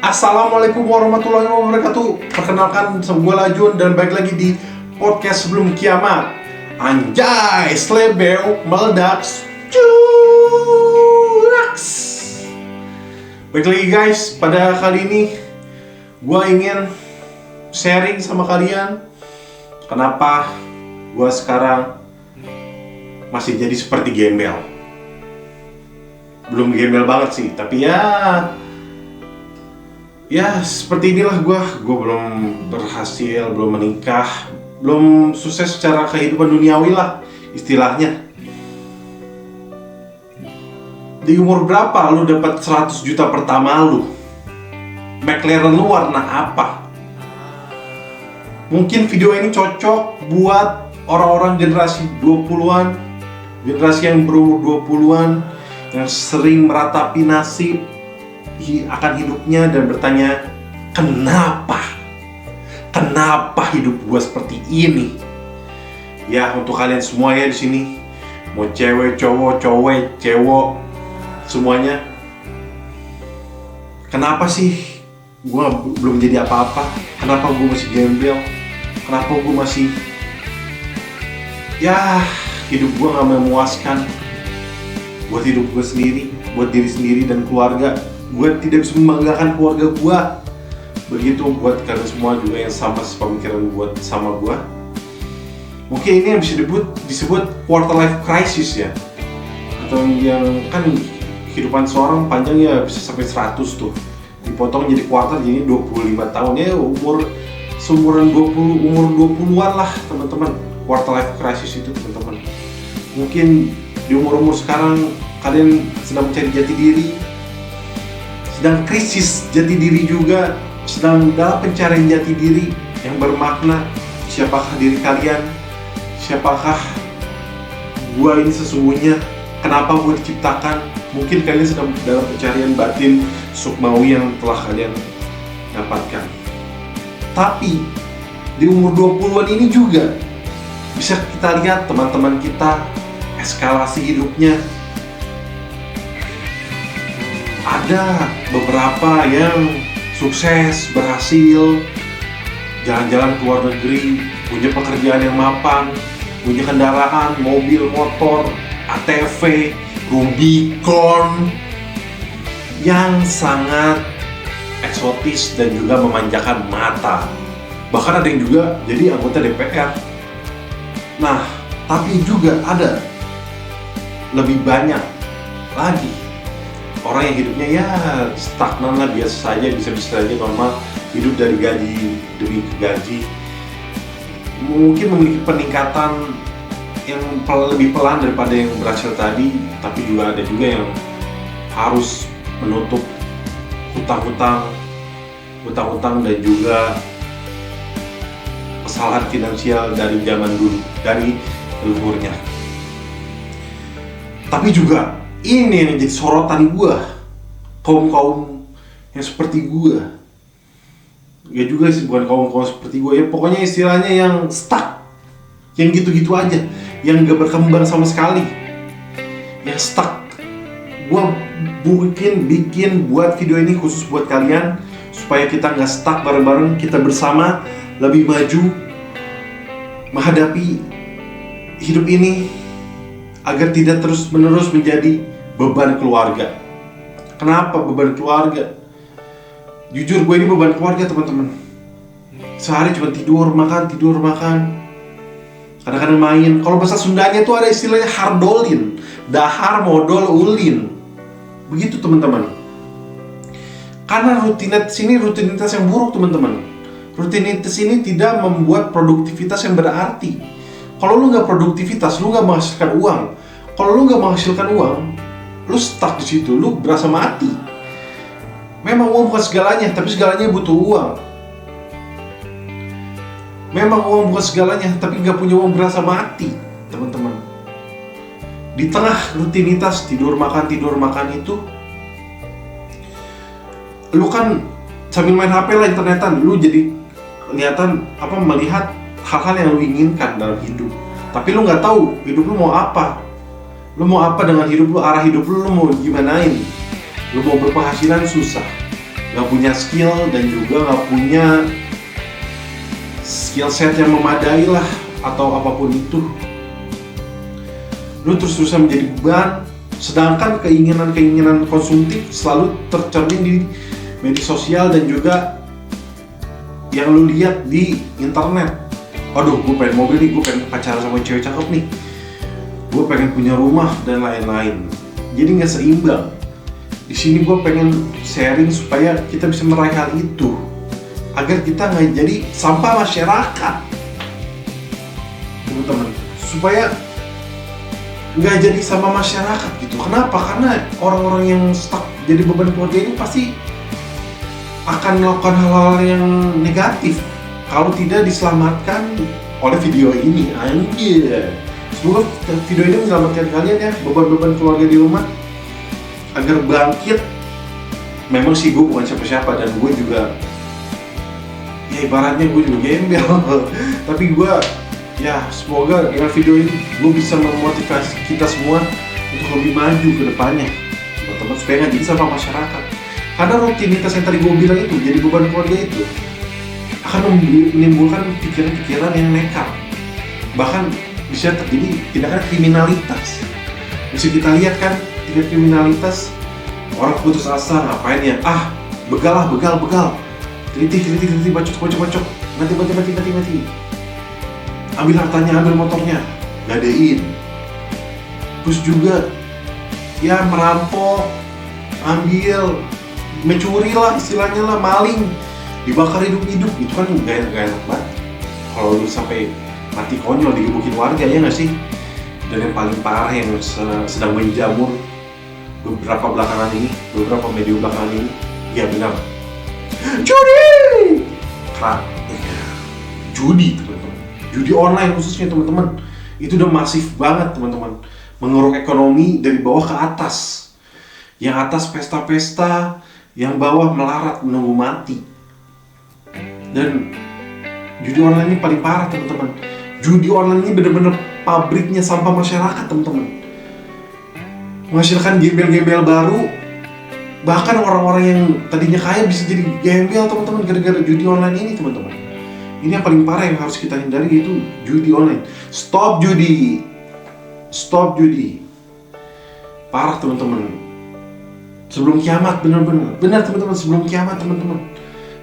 Assalamualaikum warahmatullahi wabarakatuh. Perkenalkan, gue Lajun dan balik lagi di podcast sebelum kiamat. Anjay, slebeo meledak. Curaks. Balik lagi guys, pada kali ini gue ingin sharing sama kalian kenapa gue sekarang masih jadi seperti gembel. Belum gembel banget sih, tapi ya seperti inilah gue belum berhasil, belum menikah, belum sukses secara kehidupan duniawi lah istilahnya. Di umur berapa lu dapat 100 juta pertama lu? McLaren lu warna apa? Mungkin video ini cocok buat orang-orang generasi 20-an, generasi yang berumur 20-an, yang sering meratapi nasib akan hidupnya dan bertanya, kenapa hidup gue seperti ini? Ya, untuk kalian semua ya di sini, mau cewek, cowok, cewek, semuanya, kenapa sih gue belum jadi apa-apa? Kenapa gue masih gembel? Kenapa gue masih hidup gue gak memuaskan buat hidup gue sendiri, buat diri sendiri dan keluarga. Gue tidak bisa membanggakan keluarga gue. Begitu buat kalian semua juga yang sama sepemikiran buat sama gue. Mungkin ini yang bisa disebut quarter life crisis ya, atau yang kan kehidupan seorang panjang ya bisa sampai 100 tuh, dipotong jadi quarter jadi 25 tahun ya, umur 20-an lah teman-teman. Quarter life crisis itu teman-teman. Mungkin di umur sekarang kalian sedang mencari jati diri, sedang krisis jati diri juga, sedang dalam pencarian jati diri yang bermakna. Siapakah diri kalian? Siapakah gua ini sesungguhnya? Kenapa gua diciptakan? Mungkin kalian sedang dalam pencarian batin sukmawi yang telah kalian dapatkan. Tapi di umur 20-an ini juga bisa kita lihat teman-teman kita eskalasi hidupnya. Ada beberapa yang sukses, berhasil jalan-jalan ke luar negeri, punya pekerjaan yang mapan, punya kendaraan, mobil, motor, ATV, Rubicon yang sangat eksotis dan juga memanjakan mata. Bahkan ada yang juga jadi anggota DPR. Nah, tapi juga ada lebih banyak lagi orang yang hidupnya ya stagnan lah, biasa saja, bisa-bisa saja normal, hidup dari gaji demi gaji. Mungkin memiliki peningkatan yang lebih pelan daripada yang berhasil tadi, tapi juga ada juga yang harus menutup hutang-hutang dan juga kesalahan finansial dari zaman dulu, dari leluhurnya. Tapi juga ini yang jadi sorotan gue, kaum yang seperti gue. Ya juga sih, bukan kaum seperti gue ya, pokoknya istilahnya yang stuck, yang gitu-gitu aja, yang gak berkembang sama sekali, yang stuck. Gue bikin buat video ini khusus buat kalian, supaya kita gak stuck, bareng-bareng kita bersama lebih maju menghadapi hidup ini, agar tidak terus-menerus menjadi beban keluarga. Kenapa beban keluarga? Jujur gue ini beban keluarga teman-teman. Sehari cuma tidur makan. Kadang-kadang main. Kalau bahasa Sundanya tuh ada istilahnya hardolin, dahar modal ulin. Begitu teman-teman. Karena rutinitas yang buruk teman-teman. Rutinitas ini tidak membuat produktivitas yang berarti. Kalau lu nggak produktivitas, lu nggak menghasilkan uang. Kalau lu nggak menghasilkan uang, lu stuck di situ, lu berasa mati. Memang uang bukan segalanya, tapi segalanya butuh uang. Memang uang bukan segalanya, tapi nggak punya uang berasa mati, teman-teman. Di tengah rutinitas tidur makan itu, lu kan sambil main HP lah, internetan, lu jadi kelihatan melihat hal-hal yang lu inginkan dalam hidup. Tapi lu nggak tahu hidup lu mau apa. Lu mau apa dengan hidup lu, arah hidup lu mau gimanain. Lu mau berpenghasilan susah, nggak punya skill dan juga nggak punya skill set yang memadai lah atau apapun itu. Lu terus-terusan menjadi beban, sedangkan keinginan konsumtif selalu tercermin di media sosial dan juga yang lu lihat di internet. Aduh, gue pengen mobil nih, gue pengen pacaran sama cewek cakep nih, gue pengen punya rumah dan lain-lain. Jadi nggak seimbang. Di sini gue pengen sharing supaya kita bisa meraih hal itu, agar kita nggak jadi sampah masyarakat, teman-teman. Supaya nggak jadi sama masyarakat gitu. Kenapa? Karena orang-orang yang stuck jadi beban keluarga ini pasti akan melakukan hal-hal yang negatif kalau tidak diselamatkan oleh video ini. Anjir. Semoga video ini menyelamatkan kalian ya, beban-beban keluarga di rumah, agar bangkit. Memang sih gue bukan siapa-siapa dan gue juga, ya ibaratnya gue juga gembel. Tapi gue, ya semoga dengan video ini gue bisa memotivasi kita semua untuk lebih maju ke depannya, teman-teman, supaya nggak jadi sama masyarakat. Karena rutinitas yang tadi gue bilang itu, jadi beban keluarga itu akan menimbulkan pikiran-pikiran yang nekat, bahkan bisa terjadi tindakan kriminalitas. Bisa kita lihat kan, tingkat kriminalitas, orang putus asa ngapain ya? Begal, teliti, bacok, mati. Ambil hartanya, ambil motornya, gadein. Terus juga ya merampok, ambil, mencuri lah istilahnya lah, maling, dibakar hidup-hidup. Itu kan gak enak banget kalau lu sampai mati konyol digebukin warga, ya nggak sih? Dan yang paling parah yang sedang menjamur beberapa media belakangan ini, ya benar, judi, judi teman-teman, judi online khususnya teman-teman, itu udah masif banget teman-teman, mengeruk ekonomi dari bawah ke atas. Yang atas pesta-pesta, yang bawah melarat menunggu mati. Dan judi online ini paling parah teman-teman. Judi online ini benar-benar pabriknya sampah masyarakat teman-teman. Menghasilkan gembel-gembel baru. Bahkan orang-orang yang tadinya kaya bisa jadi gembel teman-teman gara-gara judi online ini teman-teman. Ini yang paling parah yang harus kita hindari, itu judi online. Stop judi. Parah teman-teman. Sebelum kiamat, benar teman-teman, sebelum kiamat teman-teman.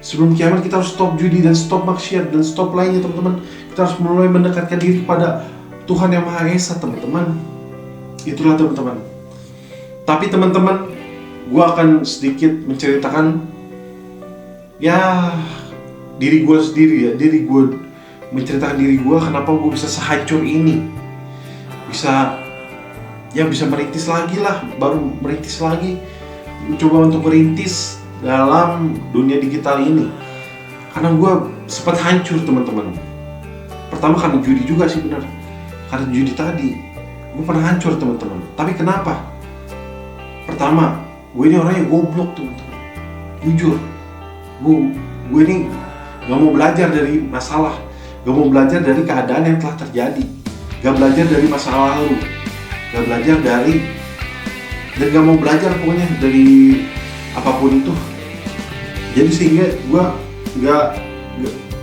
Sebelum kiamat kita harus stop judi dan stop maksiat dan stop lainnya teman-teman. Kita harus mulai mendekatkan diri kepada Tuhan Yang Maha Esa teman-teman. Itulah teman-teman. Tapi teman-teman, gue akan sedikit menceritakan ya diri gue sendiri ya. Menceritakan diri gue kenapa gue bisa sehancur ini. Bisa merintis lagi lah, baru merintis lagi. Mencoba untuk merintis dalam dunia digital ini, karena gue sempat hancur teman-teman. Pertama karena judi juga sih, benar, karena judi tadi gue pernah hancur teman-teman. Tapi kenapa? Pertama, gue ini orangnya goblok teman-teman, jujur. Gue ini gak mau belajar dari masalah, gak mau belajar dari keadaan yang telah terjadi, gak belajar dari masa lalu, gak belajar dari, dan gak mau belajar pokoknya dari apapun itu. Jadi sehingga gue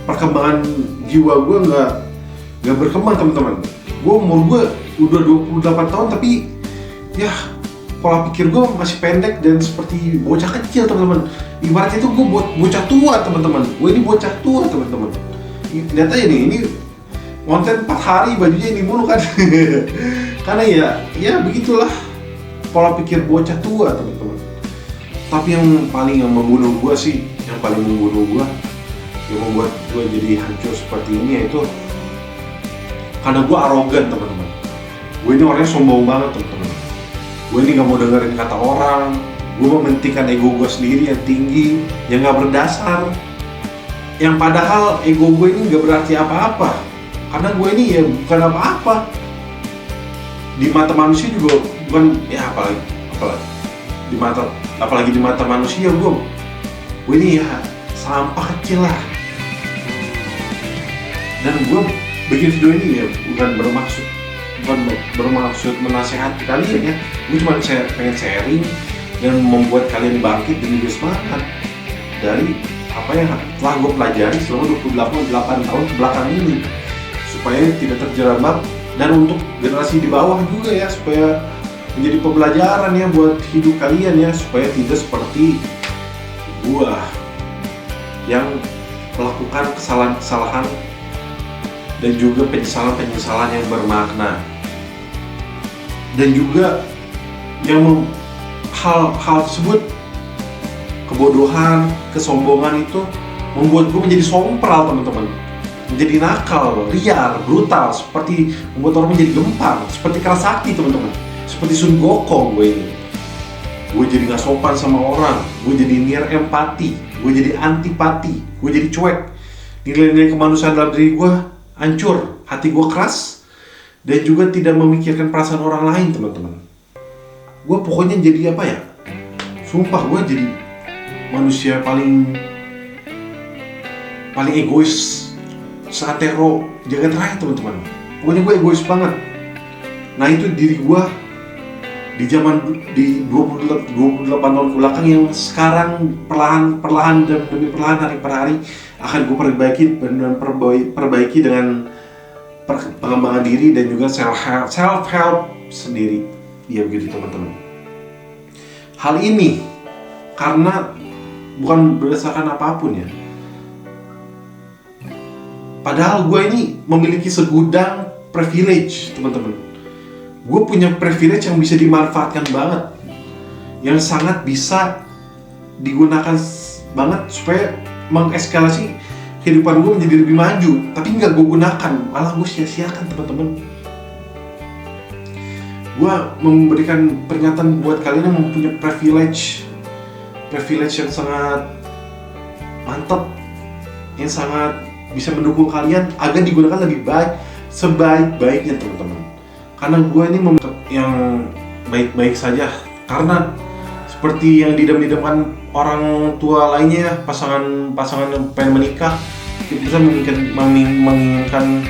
perkembangan jiwa gue nggak berkembang teman-teman. Gue umur gue udah 28 tahun tapi ya pola pikir gue masih pendek dan seperti bocah kecil teman-teman. Ibaratnya itu gue bocah tua teman-teman. Gue ini bocah tua teman-teman. Lihat aja nih, ini konten 4 hari bajunya ini mulu kan. Karena ya begitulah pola pikir bocah tua teman-teman. Tapi yang membunuh gue sih, yang membuat gue jadi hancur seperti ini, yaitu karena gue arogan teman-teman. Gue ini orangnya sombong banget teman-teman. Gue ini gak mau dengerin kata orang. Gue mementingkan ego gue sendiri yang tinggi, yang gak berdasar. Yang padahal ego gue ini gak berarti apa-apa, karena gue ini ya bukan apa-apa. Di mata manusia juga bukan, ya apalagi di mata manusia gue ini ya sampah kecil lah. Dan gue bikin video ini ya bukan bermaksud menasehati kalian ya. Gue cuma pengen sharing dan membuat kalian bangkit dan juga semangat. dari apa yang telah gue pelajari selama 28 tahun belakang ini, supaya tidak terjerembab, dan untuk generasi di bawah juga ya, supaya menjadi pembelajaran ya buat hidup kalian ya, supaya tidak seperti gue yang melakukan kesalahan-kesalahan dan juga penyesalan-penyesalan yang bermakna, dan juga yang hal tersebut, kebodohan, kesombongan itu membuat gue menjadi sompral teman-teman, menjadi nakal, liar, brutal, seperti membuat orang menjadi gempar, seperti Kerasakti teman-teman, seperti Sun Gokong gue ini. Gue jadi gak sopan sama orang, gue jadi nir empati, gue jadi antipati, gue jadi cuek, nilai-nilai kemanusiaan dalam diri gue hancur, hati gue keras, dan juga tidak memikirkan perasaan orang lain teman-teman. Gue pokoknya jadi apa ya, sumpah gue jadi manusia paling egois seantero jagat raya teman-teman. Pokoknya gue egois banget. Nah itu diri gue di 28 tahun kebelakang yang sekarang perlahan demi perlahan, hari per hari akan gue perbaiki dengan pengembangan diri dan juga self help sendiri. Ya begitu teman-teman. Hal ini karena bukan berdasarkan apapun ya. Padahal gue ini memiliki segudang privilege teman-teman. Gue punya privilege yang bisa dimanfaatkan banget, yang sangat bisa digunakan banget supaya mengeskalasi kehidupan gue menjadi lebih maju. Tapi nggak gue gunakan, malah gue sia-siakan teman-teman. Gue memberikan pernyataan buat kalian yang mempunyai privilege yang sangat mantap, yang sangat bisa mendukung kalian agar digunakan lebih baik, sebaik-baiknya teman-teman. Karena gue ini yang baik-baik saja, karena seperti yang didam-damkan orang tua lainnya, pasangan yang pengen menikah, kita bisa menginginkan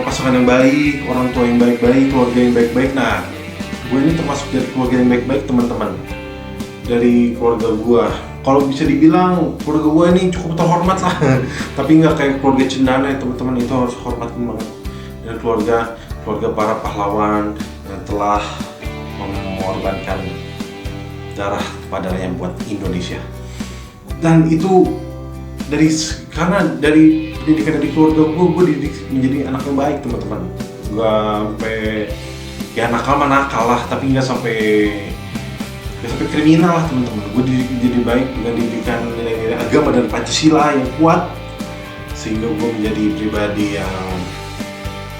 pasangan yang baik, orang tua yang baik-baik, keluarga yang baik-baik. Nah, gue ini termasuk dari keluarga yang baik-baik teman-teman. Dari keluarga gue, kalau bisa dibilang keluarga gue ini cukup terhormat lah. Tapi nggak kayak keluarga Cendana ya teman-teman, itu harus hormat banget. Dan keluarga para pahlawan yang telah mengorbankan darah padanya buat Indonesia. Dan itu karena dari pendidikan dari keluarga gue dididik menjadi anak yang baik teman-teman. Gak sampai ya nakal lah, tapi nggak sampai kriminal lah teman-teman. Gue dididik jadi baik dengan didikan nilai-nilai agama dan Pancasila yang kuat, sehingga gue menjadi pribadi yang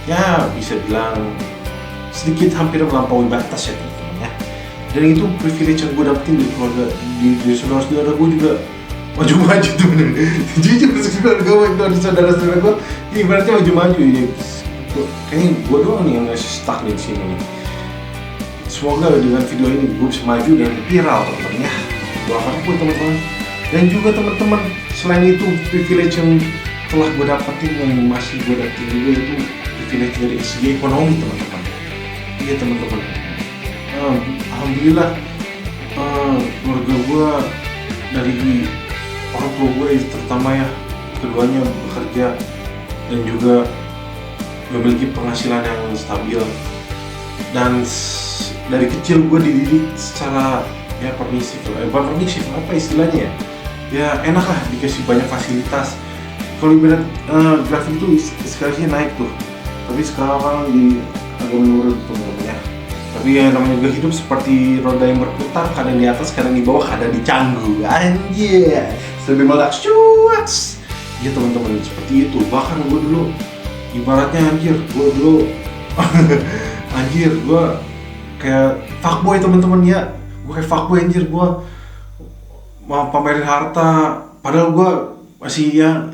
ya bisa bilang sedikit hampir melampaui batas ya teman-teman ya. Dan itu privilege yang gue dapetin dari keluarga, di saudara-saudara gue juga maju-maju tuh bener. Jujur keluarga gue itu ada saudara-saudara gue ibaratnya maju-maju ya. Kayaknya gue doang nih yang masih stuck di sini nih. Semoga dengan video ini gue bisa maju dan viral teman-teman ya. Doakan aku teman-teman. Dan juga teman-teman, selain itu privilege yang telah gue dapetin, yang masih gue dapetin juga, itu privilege dari segi ekonomi teman-teman. Iya teman-teman. Alhamdulillah keluarga gue dari orang tua gue terutama ya, keduanya bekerja dan juga memiliki penghasilan yang stabil. Dan dari kecil gue dididik secara ya permisif, apa istilahnya ya? Ya enak lah, dikasih banyak fasilitas. Kalau ibarat grafik itu sekarang naik tuh, tapi sekarang agak menurun teman-teman ya. Tapi yang namanya juga hidup seperti roda yang berputar, kadang di atas, kadang di bawah, kadang di canggu. Anjir, sambil meledak cuaks. Ya teman-teman, seperti itu. Bahkan gue dulu ibaratnya anjir, gue kayak fuckboy teman-teman ya. Gue kayak fuckboy anjir, gue mau pamerin harta, padahal gue masih ya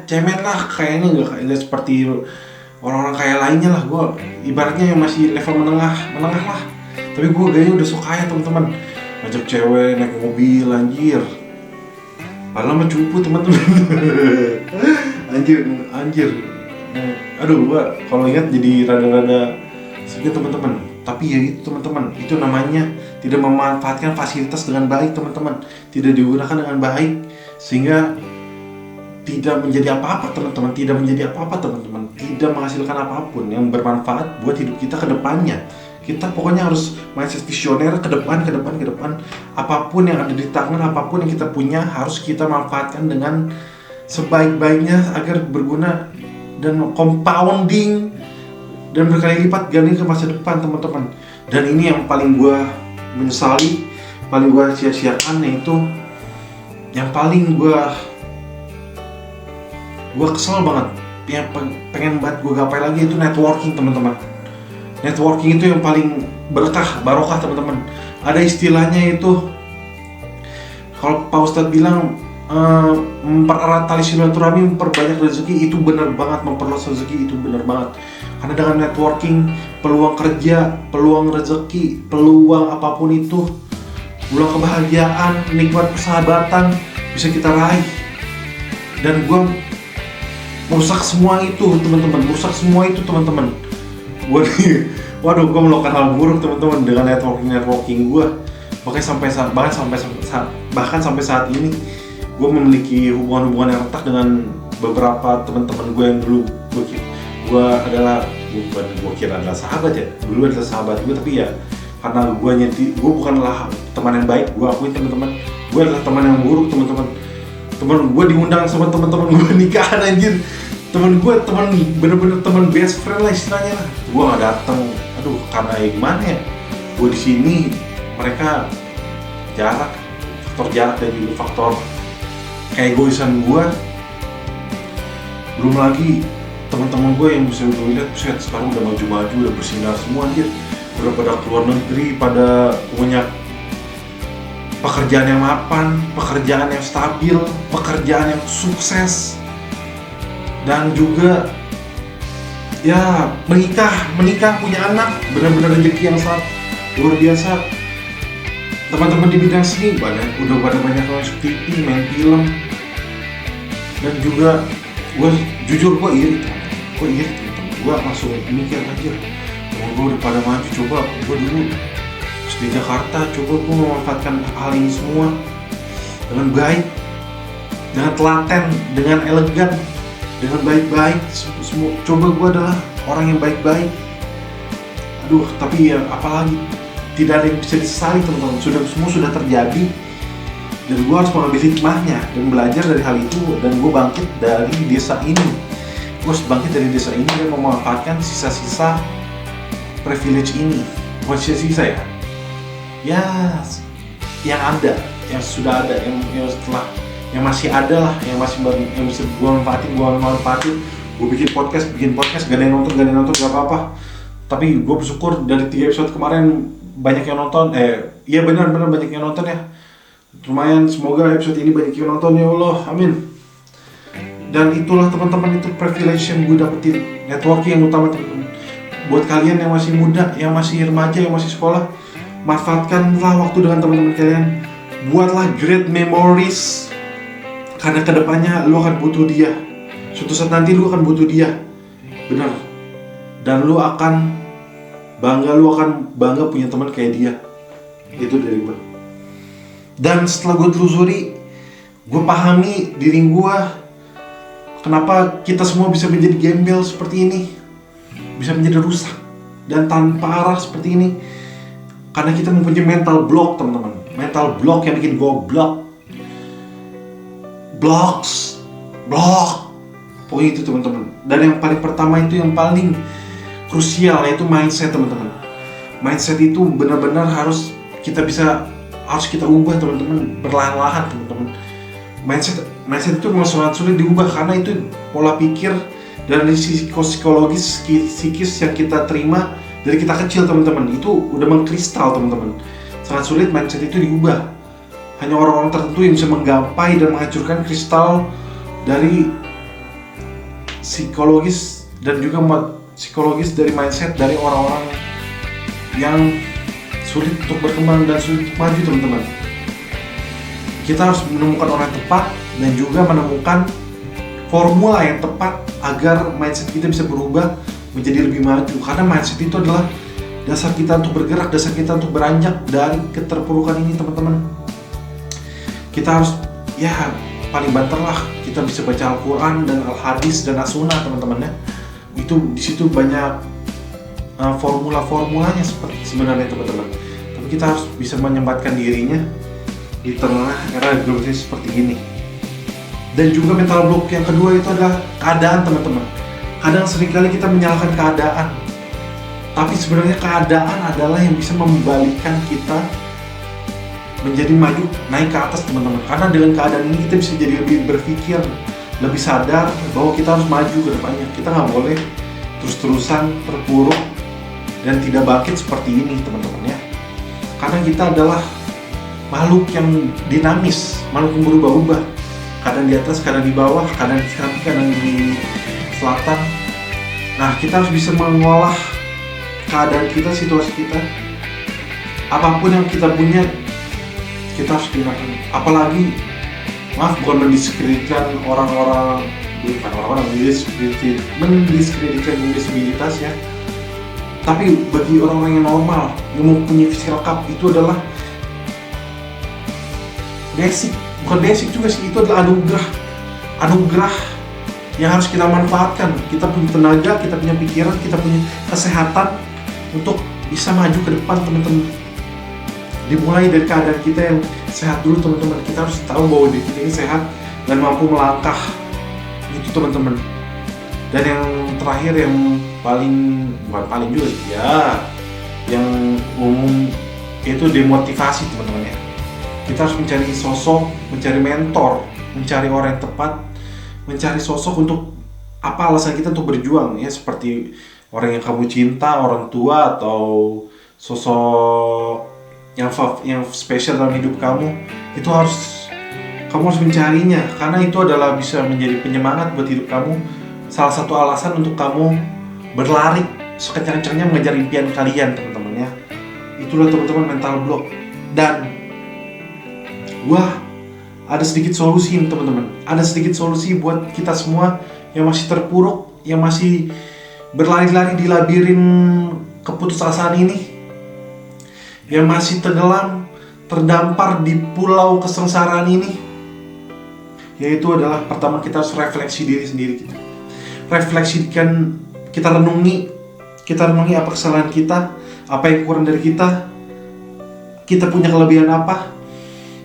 cemen lah, kayaknya nggak seperti orang-orang kaya lainnya lah. Gue ibaratnya yang masih level menengah lah. Tapi gue gayanya udah sok kaya teman-teman, ngajak cewek naik mobil anjir. Padahal mah cupu teman-teman. anjir. Aduh, gue kalau ingat jadi rada-rada sedih teman-teman. Tapi ya itu teman-teman, itu namanya tidak memanfaatkan fasilitas dengan baik teman-teman, tidak digunakan dengan baik sehingga tidak menjadi apa-apa teman-teman, tidak menghasilkan apapun yang bermanfaat buat hidup kita ke depannya. Kita pokoknya harus mindset visioner ke depan. Apapun yang ada di tangan, apapun yang kita punya harus kita manfaatkan dengan sebaik-baiknya agar berguna dan compounding dan berkali lipat gandeng ke masa depan teman-teman. Dan ini yang paling gue menyesali, paling gue sia-siakan, yaitu yang paling gue kesel banget, yang pengen banget gue gapai lagi, itu networking teman-teman. Networking itu yang paling barokah teman-teman. Ada istilahnya itu, kalau Pak Ustadz bilang mempererat tali silaturahmi, memperbanyak rezeki, itu benar banget. Memperluas rezeki itu benar banget. Karena dengan networking, peluang kerja, peluang rezeki, peluang apapun itu, peluang kebahagiaan, nikmat persahabatan bisa kita raih. Dan gue merusak semua itu teman-teman. Waduh, gue melakukan hal buruk teman-teman dengan networking gue. Bahkan sampai saat ini gue memiliki hubungan yang retak dengan beberapa teman-teman gue yang dulu gue kira adalah sahabat ya. Dulu adalah sahabat gue, tapi ya karena gue bukanlah teman yang baik, gue akuin teman-teman, gue adalah teman yang buruk teman-teman. Teman gue diundang sama teman-teman gue nikahan anjir. Teman bener-bener teman best friend lah istilahnya lah. Gue nggak datang, aduh karena gimana ya? Gue di sini, mereka faktor jarak dan juga faktor keegoisan gue. Belum lagi teman-teman gue yang bisa gue lihat, sekarang udah maju-maju, udah bersinar semua anjir. Udah pada keluar negeri, pada punya pekerjaan yang mapan, pekerjaan yang stabil, pekerjaan yang sukses, dan juga ya menikah punya anak, benar-benar rezeki yang sangat luar biasa. Teman-teman di bidang seni udah pada banyak masuk TV, main film, dan juga gue jujur gue iri teman-teman. Gue langsung mikir aja, gue udah pada maju, coba gue dulu di Jakarta, coba gue memanfaatkan hal ini semua dengan baik, dengan telaten, dengan elegan, dengan baik-baik. Coba gue adalah orang yang baik-baik. Aduh, tapi ya apalagi, tidak ada yang bisa disesali teman-teman. Semua sudah terjadi, dan gue harus mengambil hikmahnya dan belajar dari hal itu. Dan gue bangkit dari desa ini. Dan memanfaatkan sisa-sisa privilege ini. Bukan sisa-sisa ya, yang ada, yang sudah ada, yang setelah, yang masih ada lah, yang bisa gue manfaatin. Gue bikin podcast, gak ada yang nonton gak apa-apa. Tapi gue bersyukur dari 3 episode kemarin banyak yang nonton. Iya benar banyak yang nonton ya. Lumayan, semoga episode ini banyak yang nonton ya Allah, amin. Dan itulah teman-teman, itu privilege yang gue dapetin, networking yang utama teman-teman. Buat kalian yang masih muda, yang masih remaja, yang masih sekolah, manfaatkanlah waktu dengan teman-teman kalian. Buatlah great memories, karena kedepannya lu akan butuh dia. Suatu saat nanti lu akan butuh dia, benar. Dan lu akan bangga punya teman kayak dia. Itu dari gue. Dan setelah gue telusuri, gue pahami diri gue, kenapa kita semua bisa menjadi gembel seperti ini, bisa menjadi rusak dan tanpa arah seperti ini. Karena kita mempunyai mental block teman-teman. Mental block yang bikin goblok. Blok. Pokoknya itu teman-teman. Dan yang paling pertama itu, yang paling krusial, yaitu mindset teman-teman. Mindset itu benar-benar harus kita ubah teman-teman, perlahan-lahan teman-teman. Mindset itu memang sangat sulit diubah, karena itu pola pikir dan psikologis psikis yang kita terima dari kita kecil teman-teman. Itu udah mengkristal teman-teman. Sangat sulit mindset itu diubah. Hanya orang-orang tertentu yang bisa menggapai dan menghancurkan kristal dari psikologis dan juga psikologis dari mindset dari orang-orang yang sulit untuk berkembang dan sulit untuk maju teman-teman. Kita harus menemukan orang yang tepat dan juga menemukan formula yang tepat agar mindset kita bisa berubah menjadi lebih maju. Karena mindset itu adalah dasar kita untuk bergerak, dasar kita untuk beranjak dari keterpurukan ini teman-teman. Kita harus, ya paling banter lah, kita bisa baca Al-Quran dan Al-Hadis dan As-Sunnah teman-teman ya. Itu di situ banyak formula-formulanya seperti sebenarnya teman-teman. Tapi kita harus bisa menyempatkan dirinya di tengah era globalisasi seperti ini. Dan juga mental block yang kedua itu adalah keadaan teman-teman. Kadang seringkali kita menyalahkan keadaan, tapi sebenarnya keadaan adalah yang bisa membalikkan kita menjadi maju, naik ke atas teman-teman. Karena dengan keadaan ini kita bisa jadi lebih berpikir, lebih sadar bahwa kita harus maju ke depannya. Kita nggak boleh terus-terusan terpuruk dan tidak bangkit seperti ini teman-teman ya. Karena kita adalah makhluk yang dinamis, makhluk yang berubah-ubah. Kadang di atas, kadang di bawah, kadang di samping, kadang di selatan. Nah, kita harus bisa mengolah keadaan kita, situasi kita. Apapun yang kita punya, kita harus gunakan. Apalagi, maaf, bukan mendiskreditkan orang-orang, bukan orang-orang mendiskreditkan disabilitas ya. Tapi bagi orang-orang yang normal, yang mempunyai fisik lengkap, itu adalah basic. Bukan basic juga sih, itu adalah anugerah yang harus kita manfaatkan. Kita punya tenaga, kita punya pikiran, kita punya kesehatan untuk bisa maju ke depan teman-teman. Dimulai dari keadaan kita yang sehat dulu teman-teman. Kita harus tahu bahwa diri kita ini sehat dan mampu melangkah, itu teman-teman. Dan yang terakhir, yang bukan paling juga sih ya, yang umum, itu demotivasi teman-teman ya. Kita harus mencari sosok, mencari mentor, mencari orang yang tepat, mencari sosok untuk apa alasan kita untuk berjuang ya, seperti orang yang kamu cinta, orang tua, atau sosok yang spesial dalam hidup kamu. Itu kamu harus mencarinya, karena itu adalah bisa menjadi penyemangat buat hidup kamu. Salah satu alasan untuk kamu berlari sekencang-kencangnya mengejar impian kalian teman-teman ya. Itulah teman-teman mental block. Dan ada sedikit solusi teman-teman. Ada sedikit solusi buat kita semua yang masih terpuruk, yang masih berlari-lari di labirin keputusasaan ini, yang masih tenggelam, terdampar di pulau kesengsaraan ini. Yaitu adalah, pertama, kita harus refleksi diri sendiri kita. Refleksikan, kita renungi apa kesalahan kita, apa yang kurang dari kita punya kelebihan apa,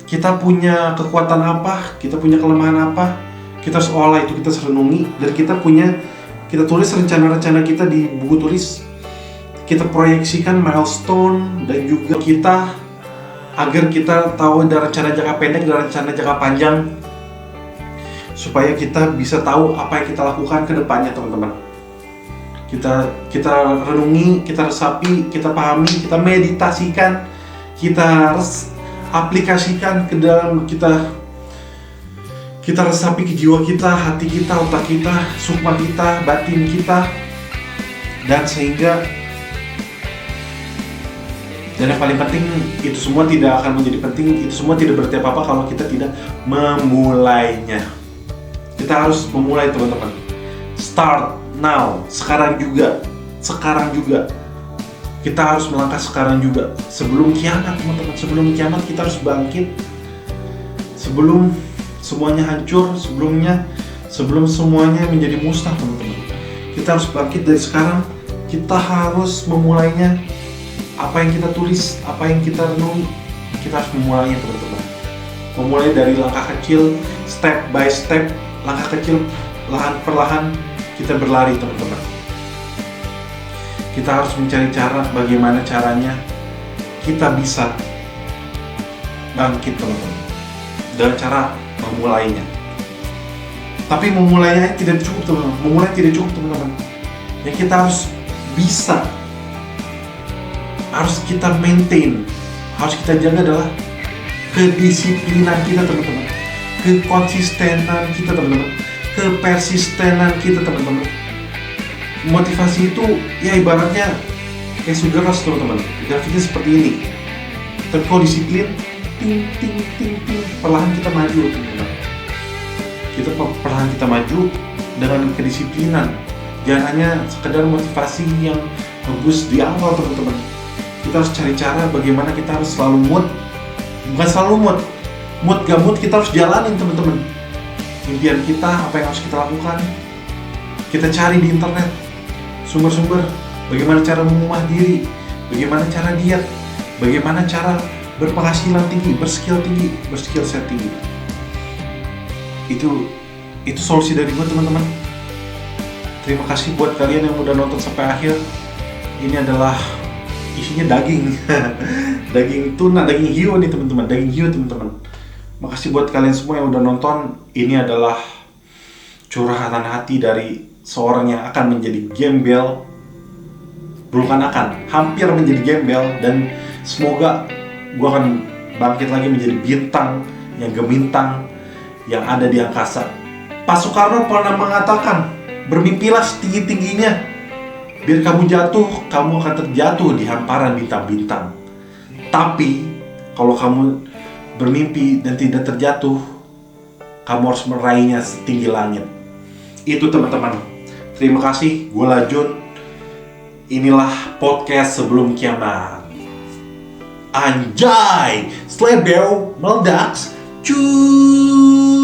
kita punya kekuatan apa, kita punya kelemahan apa. Kita harus olah itu, kita harus renungi, dan kita tulis rencana-rencana kita di buku tulis. Kita proyeksikan milestone dan juga kita, agar kita tahu ada rencana jangka pendek dan rencana jangka panjang, supaya kita bisa tahu apa yang kita lakukan ke depannya teman-teman. Kita renungi, kita resapi, kita pahami, kita meditasikan, kita aplikasikan ke dalam kita resapi ke jiwa kita, hati kita, otak kita, sukma kita, batin kita, dan yang paling penting, itu semua tidak akan menjadi penting, itu semua tidak berarti apa-apa kalau kita tidak memulainya. Kita harus memulai teman-teman. Start now, sekarang juga. Kita harus melangkah sekarang juga. Sebelum kiamat teman-teman, sebelum kiamat kita harus bangkit. Sebelum semuanya hancur, sebelum semuanya menjadi musnah teman-teman. Kita harus bangkit dari sekarang. Kita harus memulainya. Apa yang kita tulis, apa yang kita renungi, kita harus memulainya teman-teman. Memulai dari langkah kecil, step by step, langkah kecil, perlahan perlahan kita berlari teman-teman. Kita harus mencari cara, bagaimana caranya kita bisa bangkit teman-teman, dengan cara memulainya. Tapi memulainya tidak cukup teman-teman. Memulai tidak cukup teman-teman. Yang kita harus bisa, harus kita maintain, harus kita jaga adalah kedisiplinan kita teman-teman, kekonsistenan kita teman-teman, kepersistenan kita teman-teman. Motivasi itu ya ibaratnya kayak sugar rush teman-teman. Grafiknya seperti ini. Tapi kalau disiplin, ting, perlahan kita maju teman-teman. Perlahan kita maju dengan kedisiplinan. Jangan hanya sekedar motivasi yang nge-boost di awal teman-teman. Kita harus cari cara bagaimana kita harus selalu mood. Bukan selalu mood gak mood kita harus jalanin teman-teman. Impian kita, apa yang harus kita lakukan, kita cari di internet sumber-sumber. Bagaimana cara mengubah diri, bagaimana cara diet, bagaimana cara berpenghasilan tinggi, berskill set tinggi. Itu solusi dari gue teman-teman. Terima kasih buat kalian yang udah nonton sampai akhir. Ini adalah isinya daging daging tuna, daging hiu nih teman-teman, daging hiu teman-teman. Makasih buat kalian semua yang udah nonton. Ini adalah curhatan hati dari seorang yang akan menjadi gembel, bukan akan, hampir menjadi gembel, dan semoga gue akan bangkit lagi menjadi bintang yang gemintang yang ada di angkasa. Pak Soekarno pernah mengatakan, bermimpilah setinggi-tingginya, biar kamu jatuh, kamu akan terjatuh di hamparan bintang-bintang. Tapi kalau kamu bermimpi dan tidak terjatuh, kamu harus meraihnya setinggi langit. Itu teman-teman. Terima kasih, gue Lajun. Inilah podcast sebelum kiamat. Anjay, Slebeo meledak, cuaks.